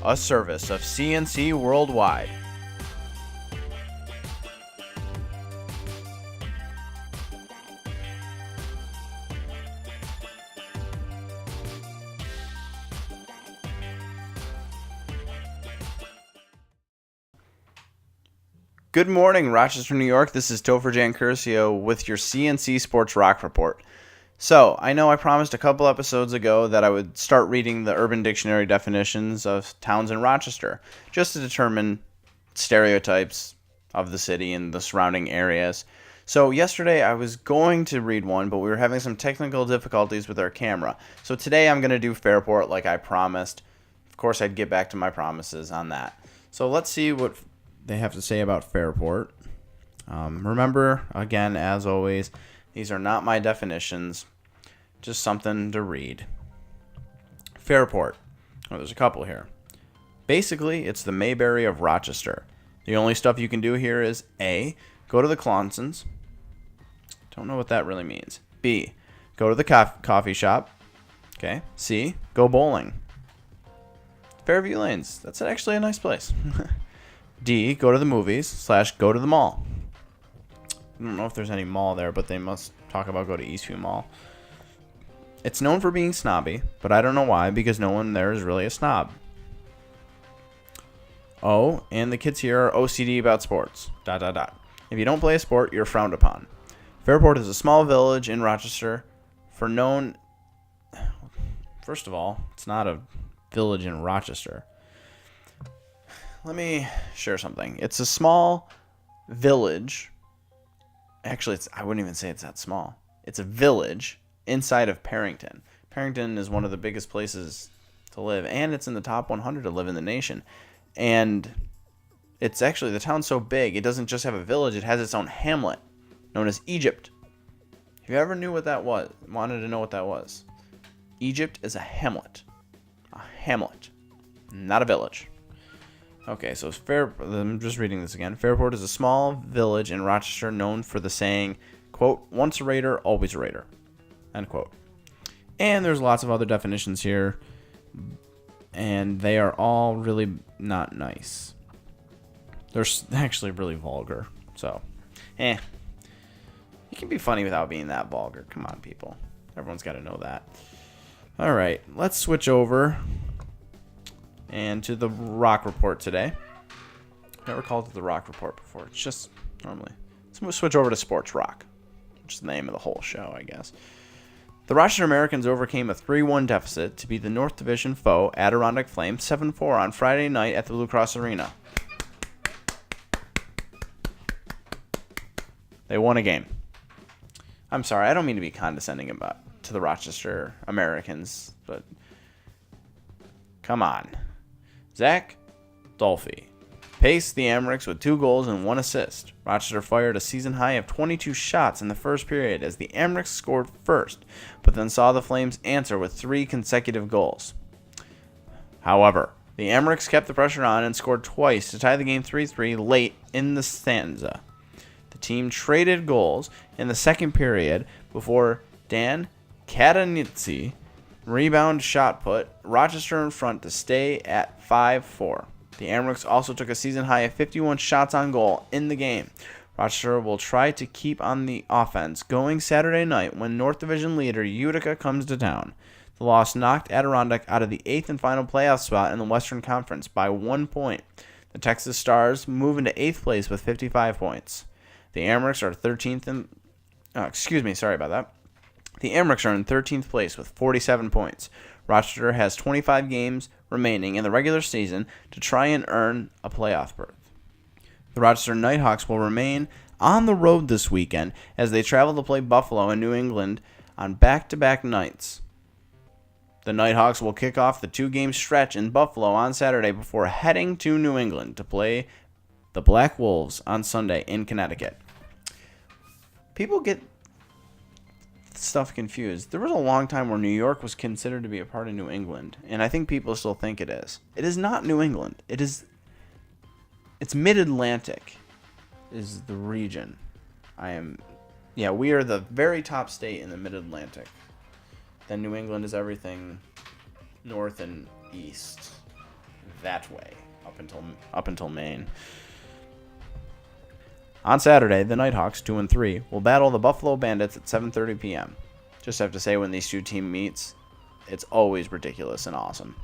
a service of CNC Worldwide. Good morning, Rochester, New York. This is Topher Jancurcio with your CNC SportsROC report. So, I know I promised a couple episodes ago that I would start reading the Urban Dictionary definitions of towns in Rochester, just to determine stereotypes of the city and the surrounding areas. So yesterday I was going to read one, but we were having some technical difficulties with our camera. So today I'm going to do Fairport like I promised. Of course, I'd get back to my promises on that. So let's see what they have to say about Fairport. Remember, again, as always, these are not my definitions, just something to read. Fairport. Oh, there's a couple here. Basically, it's the Mayberry of Rochester. The only stuff you can do here is A, go to the Clonsons. Don't know what that really means. B, go to the coffee shop. Okay. C, go bowling. Fairview Lanes. That's actually a nice place. D, go to the movies / go to the mall. I don't know if there's any mall there, but they must talk about go to Eastview Mall. It's known for being snobby, but I don't know why, because no one there is really a snob. Oh, and the kids here are OCD about sports. ... If you don't play a sport, you're frowned upon. Fairport is a small village in Rochester. First of all, it's not a village in Rochester. Let me share something. It's a small village. Actually, I wouldn't even say it's that small. It's a village inside of Perrington. Perrington is one of the biggest places to live, and it's in the top 100 to live in the nation. And it's actually, the town's so big, it doesn't just have a village, it has its own hamlet, known as Egypt. If you ever knew what that was, wanted to know what that was, Egypt is a hamlet. A hamlet, not a village. Okay, so I'm just reading this again. Fairport is a small village in Rochester known for the saying, quote, once a Raider, always a Raider, end quote. And there's lots of other definitions here, and they are all really not nice. They're actually really vulgar, so, You can be funny without being that vulgar. Come on, people. Everyone's got to know that. All right, let's switch over and to the Rock Report today. Never called it the Rock Report before. It's just normally. Let's switch over to SportsROC, which is the name of the whole show, I guess. The Rochester Americans overcame a 3-1 deficit to beat the North Division foe Adirondack Flames 7-4 on Friday night at the Blue Cross Arena. They won a game. I'm sorry, I don't mean to be condescending to the Rochester Americans, but come on. Zach Dolphy paced the Amerks with 2 goals and 1 assist. Rochester fired a season high of 22 shots in the first period as the Amerks scored first, but then saw the Flames answer with 3 consecutive goals. However, the Amerks kept the pressure on and scored twice to tie the game 3-3 late in the stanza. The team traded goals in the second period before Dan Katanitsi rebound shot put Rochester in front to stay at 5-4. The Amerks also took a season high of 51 shots on goal in the game. Rochester will try to keep on the offense going Saturday night when North Division leader Utica comes to town. The loss knocked Adirondack out of the 8th and final playoff spot in the Western Conference by 1 point. The Texas Stars move into 8th place with 55 points. The Amerks are 13th and The Amerks are in 13th place with 47 points. Rochester has 25 games remaining in the regular season to try and earn a playoff berth. The Rochester Nighthawks will remain on the road this weekend as they travel to play Buffalo and New England on back-to-back nights. The Nighthawks will kick off the 2-game stretch in Buffalo on Saturday before heading to New England to play the Black Wolves on Sunday in Connecticut. People get stuff confused. There was a long time where New York was considered to be a part of New England, and I think people still think it is. It is not New England. It's Mid-Atlantic is the region. We are the very top state in the Mid-Atlantic. Then New England is everything north and east. that way up until Maine. On Saturday, the Nighthawks, 2-3, will battle the Buffalo Bandits at 7:30 p.m. Just have to say, when these two teams meet, it's always ridiculous and awesome.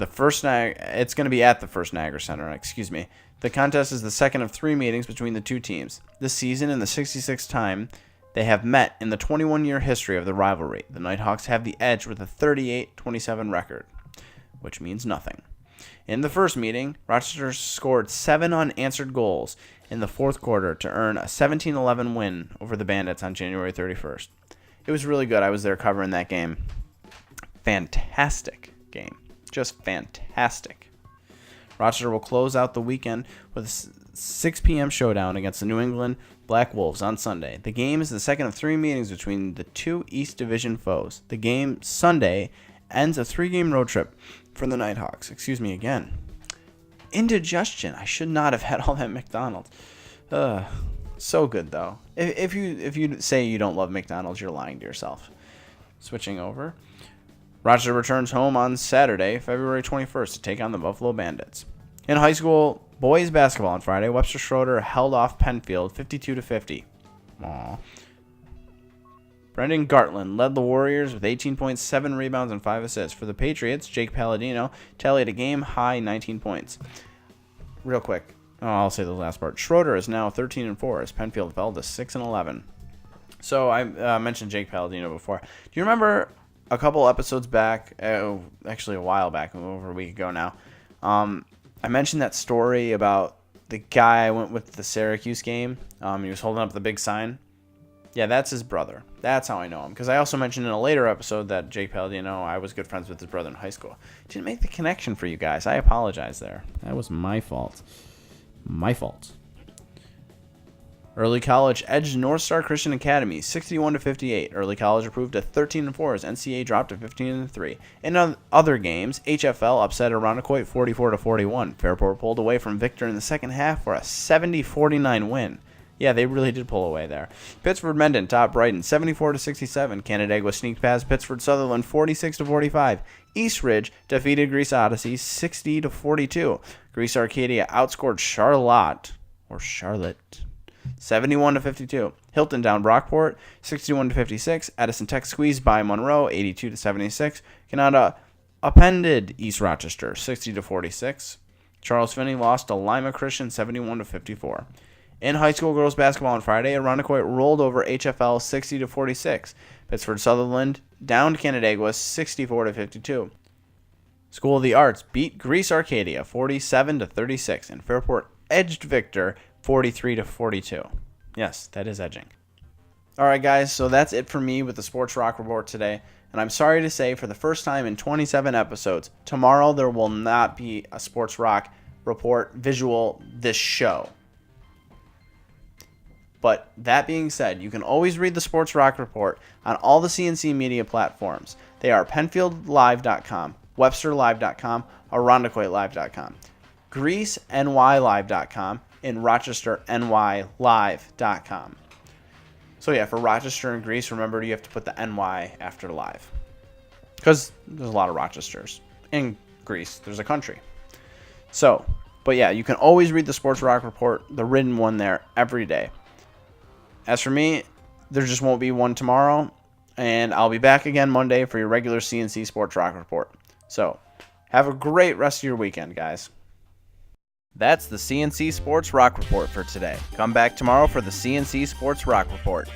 It's going to be at the First Niagara Center. Excuse me. The contest is the second of 3 meetings between the two teams this season, and the 66th time they have met in the 21-year history of the rivalry. The Nighthawks have the edge with a 38-27 record, which means nothing. In the first meeting, Rochester scored 7 unanswered goals in the fourth quarter to earn a 17-11 win over the Bandits on January 31st. It was really good. I was there covering that game. Fantastic game. Just fantastic. Rochester will close out the weekend with a 6 p.m. showdown against the New England Black Wolves on Sunday. The game is the second of 3 meetings between the two East Division foes. The game Sunday ends a 3-game road trip for the Nighthawks. Excuse me again. Indigestion. I should not have had all that McDonald's. So good though. If you say you don't love McDonald's, you're lying to yourself. Switching over. Rochester returns home on Saturday, February 21st, to take on the Buffalo Bandits. In high school boys basketball on Friday, Webster Schroeder held off Penfield 52-50. Aww. Brendan Gartland led the Warriors with 18.7 rebounds and 5 assists. For the Patriots, Jake Palladino tallied a game-high 19 points. Real quick, I'll say the last part. Schroeder is now 13-4 as Penfield fell to 6-11. So I mentioned Jake Palladino before. Do you remember a couple episodes back, actually a while back, over a week ago now, I mentioned that story about the guy I went with the Syracuse game. He was holding up the big sign. Yeah, that's his brother. That's how I know him. Because I also mentioned in a later episode that Jake Palladino, I was good friends with his brother in high school. Didn't make the connection for you guys. I apologize there. That was my fault. My fault. Early College edged North Star Christian Academy 61-58. Early College improved to 13-4 as NCAA dropped to 15-3. In other games, HFL upset Irondequoit 44-41. Fairport pulled away from Victor in the second half for a 70-49 win. Yeah, they really did pull away there. Pittsford Mendon topped Brighton 74-67. Canandaigua sneaked past Pittsford Sutherland 46-45. East Ridge defeated Greece Odyssey 60-42. Greece Arcadia outscored Charlotte 71-52. Hilton down Brockport 61-56. Edison Tech squeezed by Monroe 82-76. Canada appended East Rochester 60-46. Charles Finney lost to Lima Christian 71-54. In high school girls basketball on Friday, Irondequoit rolled over HFL 60-46. Pittsford Sutherland downed Canandaigua 64-52. School of the Arts beat Greece Arcadia 47-36, and Fairport edged Victor 43-42. Yes, that is edging. All right, guys, so that's it for me with the Sports Rock Report today. And I'm sorry to say, for the first time in 27 episodes, tomorrow there will not be a Sports Rock Report visual this show. But that being said, you can always read the Sports Rock Report on all the CNC media platforms. They are PenfieldLive.com, WebsterLive.com, IrondequoitLive.com, GreeceNYLive.com, and RochesterNYLive.com. So yeah, for Rochester and Greece, remember you have to put the NY after live. Because there's a lot of Rochesters. In Greece, there's a country. So, but yeah, you can always read the Sports Rock Report, the written one there, every day. As for me, there just won't be one tomorrow, and I'll be back again Monday for your regular CNC Sports Rock Report. So, have a great rest of your weekend, guys. That's the CNC Sports Rock Report for today. Come back tomorrow for the CNC Sports Rock Report.